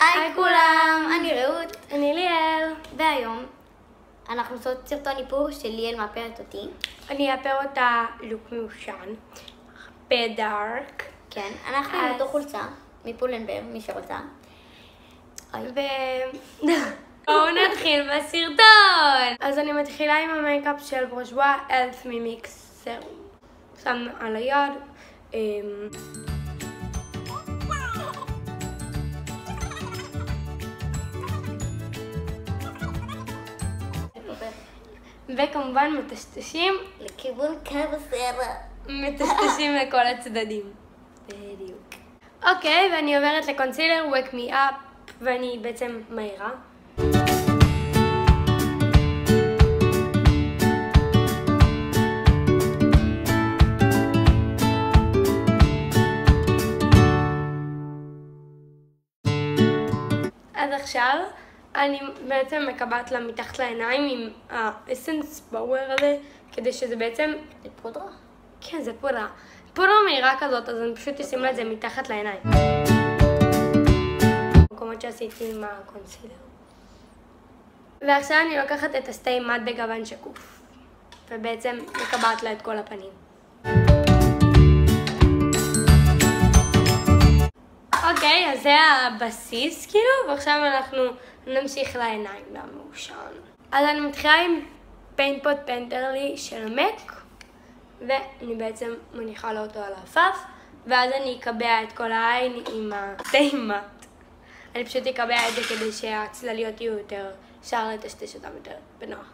היי כולם, אני רעות. אני ליאל. והיום אנחנו עושות סרטון איפור של ליאל מאפרת אותי. אני אאפר אותה לוק מיושן, בדארק. כן, אנחנו עם אותו חולצה, מפולנבר, מי שרוצה. בואו נתחיל בסרטון! אז אני מתחילה עם המייקאפ של ברושבואה אלף ממיקס סרום. שם על היד. וכמובן מטשטשים לכיוון קו הסרט. מטשטשים לכל הצדדים. בדיוק. אוקיי, ואני עוברת לקונסילר Wake Me Up, ואני בעצם מהירה. אז עכשיו אני בעצם מקבעת לה מתחת לעיניים עם האסנס פאוור הזה, כדי שזה בעצם... זה פודרה? כן, זה פודרה. פודרה מהירה כזאת, אז אני פשוט אשים לה את זה מתחת לעיניים. מקומות שעשיתי עם הקונסילר. ועכשיו אני לוקחת את הסטי מאט בגוון שקוף, ובעצם מקבעת לה את כל הפנים. אוקיי, אז זה הבסיס כאילו, ועכשיו אנחנו נמשיך לעיניים למעושן. אז אני מתחילה עם פיינטפוט פנטרלי של מק, ואני בעצם מניחה לו אותו על האפף, ואז אני אקבע את כל העין עם הסטי מאט. אני פשוט אקבע את זה כדי שהצלליות יהיו יותר, אפשר לטשטש אותם יותר בנוח.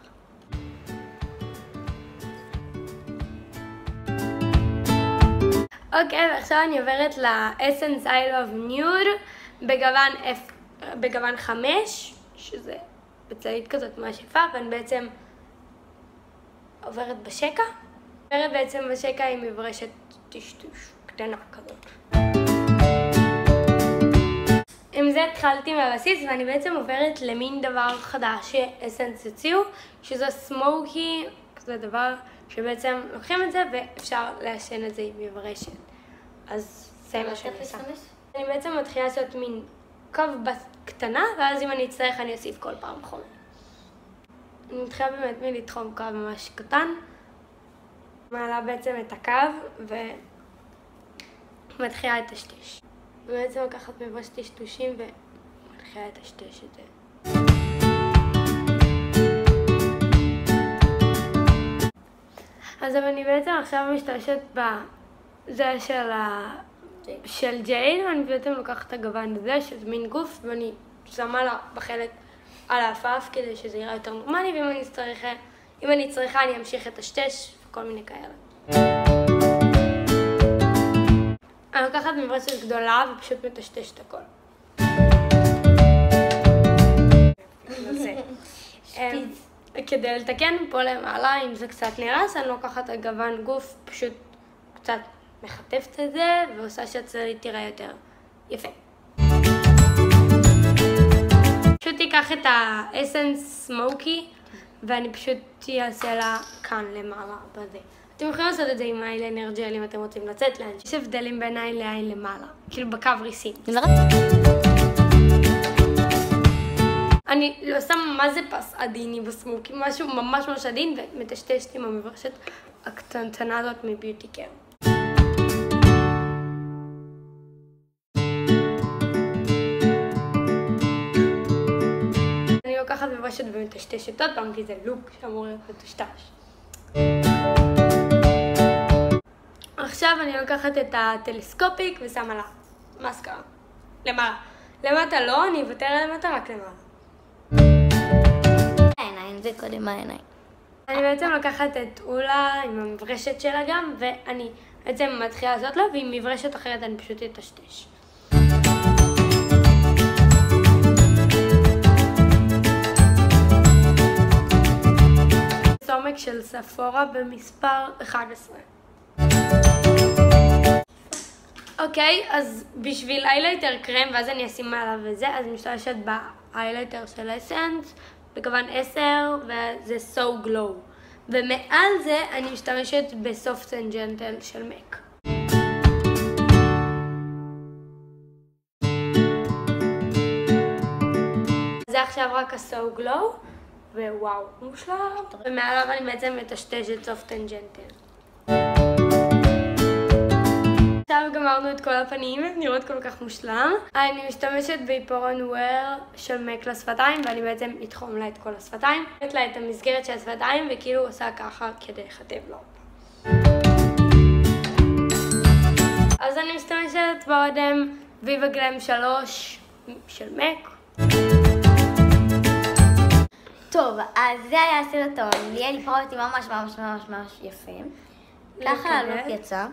אוקיי, ועכשיו אני עוברת לאסנס I Love Nude בגוון 5, שזה בצלית כזאת ממש יפה, ואני בעצם עוברת בשקע. עוברת בעצם בשקע עם מברשת טשטוש קטנה כזאת. עם זה התחלתי מהבסיס, ואני בעצם עוברת למין דבר חדש שאסנס הציעו, שזה סמוקי, כזה דבר שבעצם לוקחים את זה ואפשר לעשן את זה עם מברשת. אז זה מה שאני עושה. אני בעצם מתחילה לעשות מין קו קטנה, ואז אם אני אצטרך אני אוסיף כל פעם חומר. אני מתחילה באמת מלתחום קו ממש קטן, מעלה בעצם את הקו ומתחילה לטשטש. ובעצם לקחת מברשת טשטושים ומתחילה לטשטש את זה. אז אני בעצם עכשיו משתמשת בזה של ג'ייל, ואני בעצם לוקחת את הגוון הזה, שזה מין גוף, ואני שמה לה בחלק על האפף כדי שזה יראה יותר נורמלי, ואם אני צריכה אני אמשיך לטשטש וכל מיני כאלה. אני לוקחת מברשת גדולה ופשוט מטשטש את הכל. כדי לתקן פה למעלה, אם זה קצת נרס, אני לוקחת את הגוון גוף, פשוט קצת מחטפת את זה, ועושה שהצללית תראה יותר יפה. פשוט תיקח את האסנס סמוקי, ואני פשוט אעשה לה כאן למעלה בזה. אתם יכולים לעשות את זה עם איילנר ג'ל אם אתם רוצים לצאת לאן. יש הבדלים בין עין לעין למעלה, כאילו בקו ריסים. אני לא שמה מה זה פס עדיני בסמוקי, משהו ממש ממש עדין, ומטשטשת עם המברשת הקטנטנה הזאת מביוטי קר. אני לוקחת מברשת ומטשטשת עוד פעם, כי זה לוק שאמור להיות מטושטש. עכשיו אני לוקחת את הטלסקופיק ושמה לה מסקרה למעלה. למטה לא, אני אוותר על למטה רק למעלה. העיניים, זה קודם העיניים. אני בעצם לוקחת את אולה עם המברשת שלה גם, ואני בעצם מתחילה לעשות לה, ועם מברשת אחרת אני פשוט אטשטש. סומק של ספורה במספר 11. אוקיי, אז בשביל איילייטר קרם, ואז אני אשים עליו וזה, אז אני משתמשת באיילייטר של אסנס, בגוון 10, וזה So Glow. ומעל זה אני משתמשת בסופט אנד ג'נטל של מק. זה עכשיו רק ה-So Glow, ווואו, מושלם. ומעליו אני בעצם מטשטש את סוף טנג'נטל. עכשיו גמרנו את כל הפנים, הן נראות כל כך מושלם. אני משתמשת בעיפרון וויר של מק לשפתיים, ואני בעצם אתחום לה את כל השפתיים. נותנת לה את המסגרת של השפתיים, וכאילו עושה ככה כדי לכתב לו. אז אני משתמשת באודם ויבה גלם 3 של מק. טוב, אז זה היה הסרטון. ליאל איפרה אותי ממש ממש ממש ממש יפה. ככה הלוק יצא.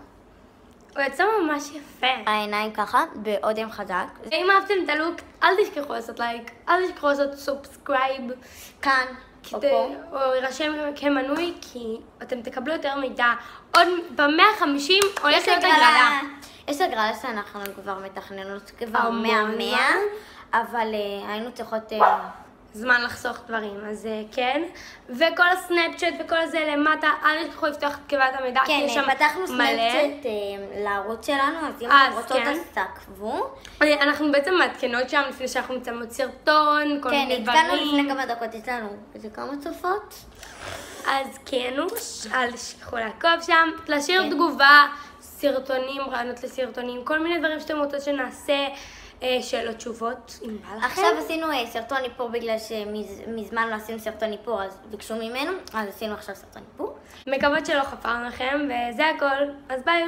הוא יצא ממש יפה. העיניים ככה, באודם חזק. אם אהבתם את הלוק, אל תשכחו לעשות לייק, אל תשכחו לעשות סובסקרייב. כאן, או פה. או יירשם כמנוי, כי אתם תקבלו יותר מידע. עוד ב-150 הולך להיות הגרלה. יש הגרלה שאנחנו כבר מתכננות כבר המון 100, אבל היינו צריכות... זמן לחסוך דברים, אז כן. וכל הסנאפצ'אט וכל זה למטה, אל תשכחו לפתוח את תיבת המידע, כי יש שם כן, פתחנו סנאפצ'אט לערוץ שלנו, אז אם אתם רוצות אז תעקבו. אנחנו בעצם מעדכנות שם לפני שאנחנו מצלמות סרטון, כל מיני דברים. כן, התקנו לפני כמה דקות, יש לנו איזה כמה צופות. אז כן, אל תשכחו לעקוב שם, להשאיר תגובה, סרטונים, רעיונות לסרטונים, כל מיני דברים שאתם רוצות שנעשה. שאלות תשובות, אם בא לכם. עכשיו עשינו סרטון איפור בגלל שמזמן לא עשינו סרטון איפור, אז ביקשו ממנו, אז עשינו עכשיו סרטון איפור. מקוות שלא חפרנו לכם, וזה הכל, אז ביי.